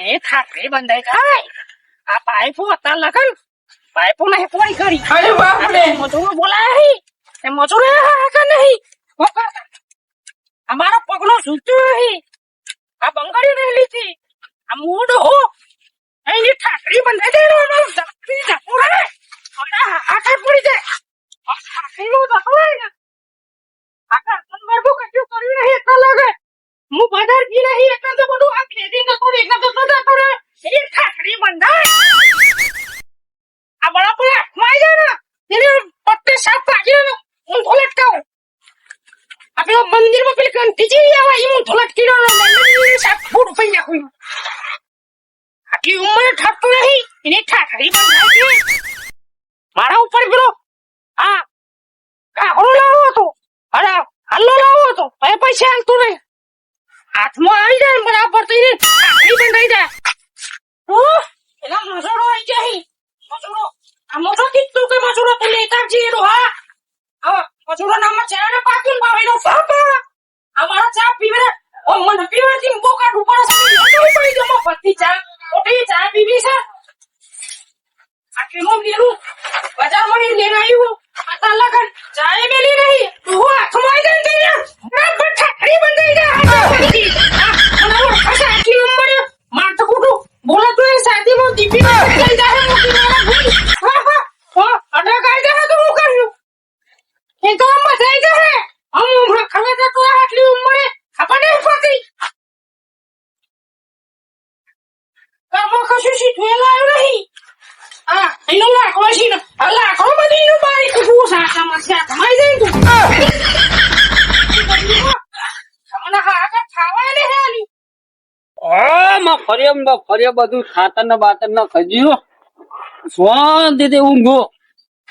એ ઠાકરી બંધાઈ જાય આ પાઇપો હતા લગન પાઇપો નહીં પૂરી કરી અરે બાપ રે મજૂરો બોલાયા હી એ મજૂરો કે નહીં અમારા પગનો સૂત્યો હી આ બંગાળી રહેલી હતી આ મૂડ હો એની ઠાકરી બંધાઈ દે નો જપ્તી જપો રે આખા પૂરી જાય ઠાકરી નો જપો રે આખા સંબરબો કશું કર્યું નહીં એટલા લાગે હું બજાર જી નહીં એટલે તો બધું આ ખેતી નતો એકલા તો જતો રે એ ઠાકરી બંધાય આ બડા પર માઈ જાય ને તેને પટ્ટે સાફ પાડીને હું ધોલટ કાઉ આપણે મંદિરમાં પેલી કંઠી આવે એ હું ધોલટ કીડો મંદિર સાફ ફૂડ પઈ નાખું આટલી ઉંમરે ઠકતો નહીં એને ઠાકરી બંધાય મારા ઉપર પેલો આ કાકડો લાવો હતો અરે હલ્લો લાવો હતો પૈસા હાલતું નહીં હાથમાં આવી જાય બરાબર તો એને ઠાકરી બંધાઈ જાય એના મજૂરો આવી જાય મજૂરો આ મોટો કીધું કે મજૂરો તો લેતા જઈએ તો હા મજૂરો નામમાં ચેરાને પાકીને બાવીનો ફાપા અમારા ચા પીવે ઓ મને પીવાથી બોકા ઉપર પડી જમો પત્તી ચા ઓટી ચા પીવી છે આ કેમો ગેરું બજારમાં લઈને આવ્યું આતા લગન ચાય મેલી નહીં તું હાથમાં આવી જાય ને ઠાકરી બંધાઈ જાય અને ખાસા આટલી ઉંમરે માર તો કુટું બોલા તો એ શાદીમાં દીપી લઈ જાય મોટી મારા ભૂલ હા અડે કાઈ જાય તો હું કર્યું એ તો મજા આવી જાય હમ ખબર તો આટલી ઉંમરે ખબર નહીં પડતી કામો કશું શીખવેલા આવ્યો નહીં આ એનું લાખો છે ને આ લાખો બધી નું બારી કું સાચામાં છે તમારી જઈ તું તમને હારા ખાવા ને હેલી ફર્યા બધું ખાતર ને બાતર ને ખજ્યું શાંતિથી ઊંઘો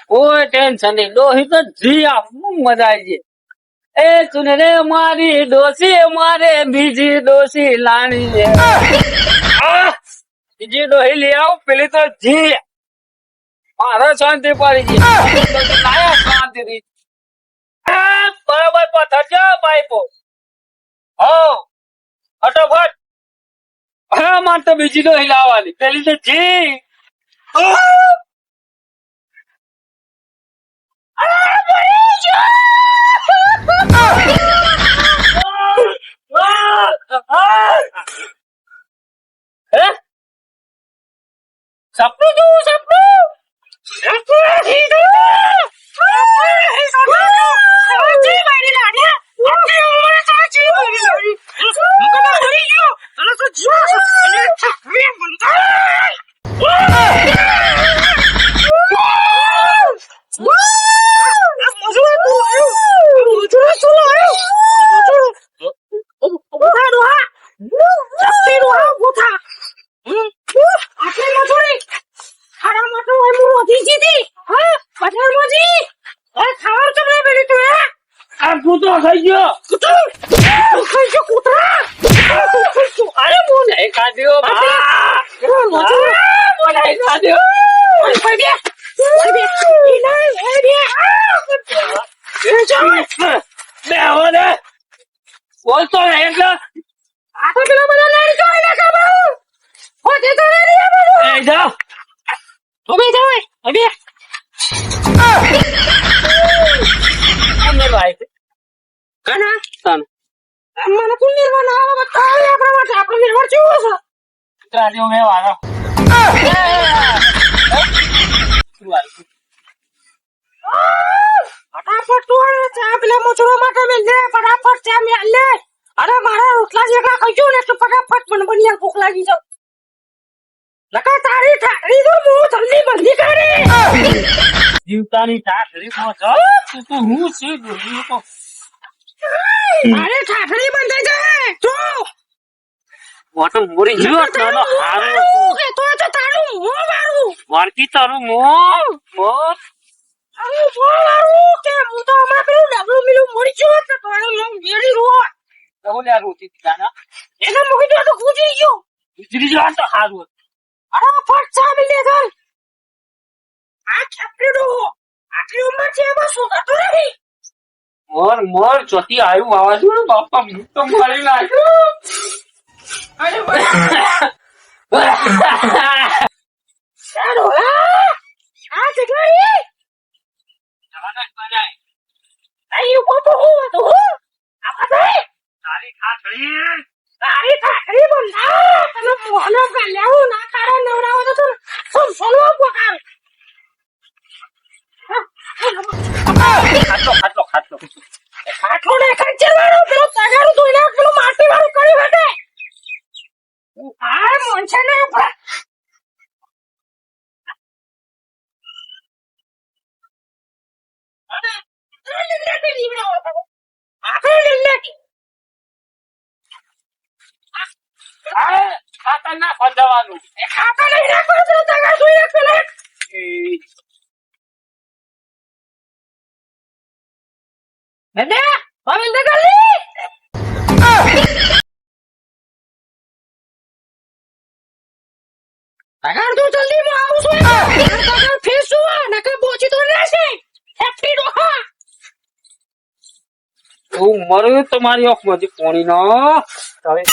કોઈ ટેન્શન નહીં ડોહી તો જી આપવું મજા આવી જાય એ તું રે મારી ડોસી મારે બીજી ડોસી લાણી છે બીજી ડોહી લઈ આવ પેલી તો જી મારે શાંતિ પડી ગઈ લાયા શાંતિથી બરાબર પથરજો પાઇપો હો ફટાફટ હા મારે તો બીજી ડોહી લાવવાની પેલી તો જી સપનું જોવું સપનું બોલતો ને એટલે આ તો પેલા બધા લડી જોઈ લે કાબુ હોતે તો રે રે બધું એ જાઓ ઓબે જાવ ઓબે અમે ભાઈ કના તન મને તું નિર્વાણ આવો બતાય આપણા માટે આપણે નિર્વાણ ચૂવો છે ત્રાડીઓ મે વાળો ફટાફટ તું ચા પેલા મોચરો માટે મેલ દે ફટાફટ ચા મેલ લે અરે મારા રોટલા જેટલા ખાઈ ગયો ને એટલે ફટાફટ મને બનિયા ભૂખ લાગી જાવ લકા તારી ઠાકરી તો હું જલ્દી બંધી કરે જીવતાની ઠાકરી પહોંચો તું તો હું છે ગોળી તો અરે ઠાકરી બંધાઈ જાય જો મોટો મોરી જીવો નાનો હારો એ તો તારું મોં મારું વારકી તારું મો અરે મારું કે હું તો અમાર પેલું ડબલું મિલું મરી ગયો તો તારું નામ ગેડી રો તો લે રોટી ગાના એના મુખી તો ગુજી ગયો ગુજરી જવા તો હારું અરે ફટ ચા મિલે ચાલ આ ખેપડી રો આટલી ઉંમર છે એમાં શું થતું નથી મોર ચોથી આવ્યું વાવાઝોડું બાપા હું તો મારી નાખ્યું અરે ડોહા આ જગ્યાએ અહીં ઉભો તો હું હતું આ બધાય તારી ઠાકરી બંધા તને મોહનો કલ્યાણ ના કારે નવડાવો તો તું સોનો પકાર ખાટલો ને કંચર વાળો પેલો તગારું ધોઈ નાખ પેલો માટી વાળું કરી બેઠે આ મોંછે ને ખાતર ના ખોદવાનું ખાતા નહીં નાખો તો તગાર ધોઈ નાખ પેલો બેટા ગોવિંદ ગલી તગાર તો જલ્દી માં આવું છું તગાર ફેસું નકે બોચી તો રહેશે હેપી ડોહા તું મરું તમારી આંખમાંથી પાણી નો તારે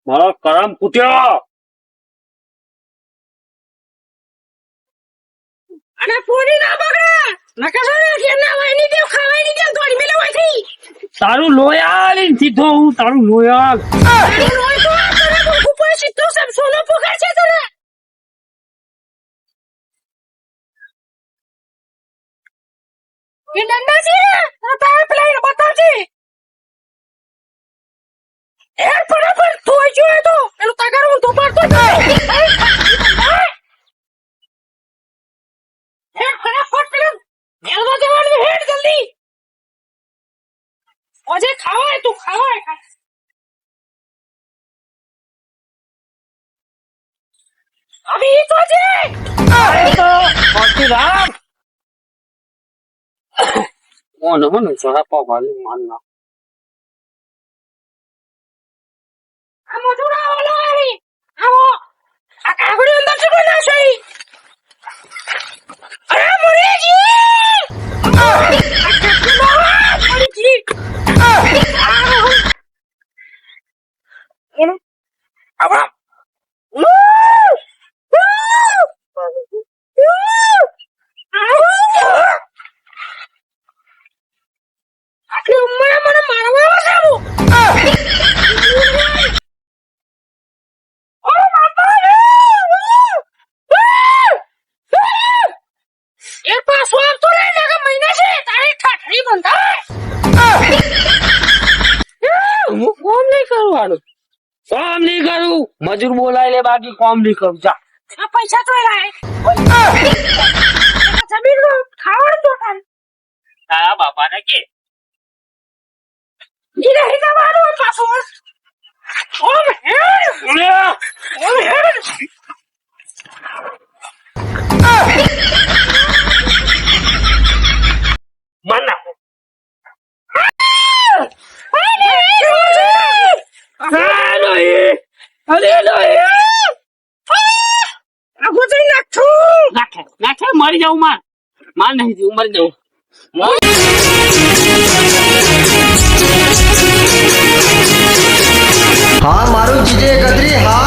મારો કરમ ફૂટ્યો અને પોણી ના બગડે નકે સોને ઘેર ના હોય ની દેવ ખાવાય ની દેવ થોડી મેલે હોય થી તારું લોયાલ સીધો હું તારું લોયાલ રોય તો તને ઉપર સીધો સબ સોનો પગાર છે તને એ ડંડા છે તારે પેલા બતાવજે એ બરાબર ધોઈ જોય તો પેલું તગાર હું તો પાડતો હે ફટાફટ પેલું મેલવા જવાનું હેડ જલ્દી ઓજે ખાવાય તું ખાવાય અભી તો જે અરે તો મોટી રામ ઓનો જરા પાવાલી માનના આ મોટુડા ઓલો આવી આવો આ કાગડી અંદર છે કોઈ ના છે અરે મુરીજી મુરીજી આવા આટલી ઉંમરે મને મારવા જાવું એ પાછો આવતો રહે ને કે મહિના છે તારી ઠાઠડી બંધાય હું કોમ નહીં કરવાનું કામ નહીં કરું મજૂર બોલાય લે બાકી કામ નહીં કરું જા આ પૈસા તો લાય જમીન નો ખાવડ તો થાય તારા બાપા ને કે ઈ રહી જવાનું પાછો ઓમ હેડ મન નાખો નાખે મરી જાઉં માર નહીં જીવું મરી જાઉં हाँ मारू जीजे गदरी हाँ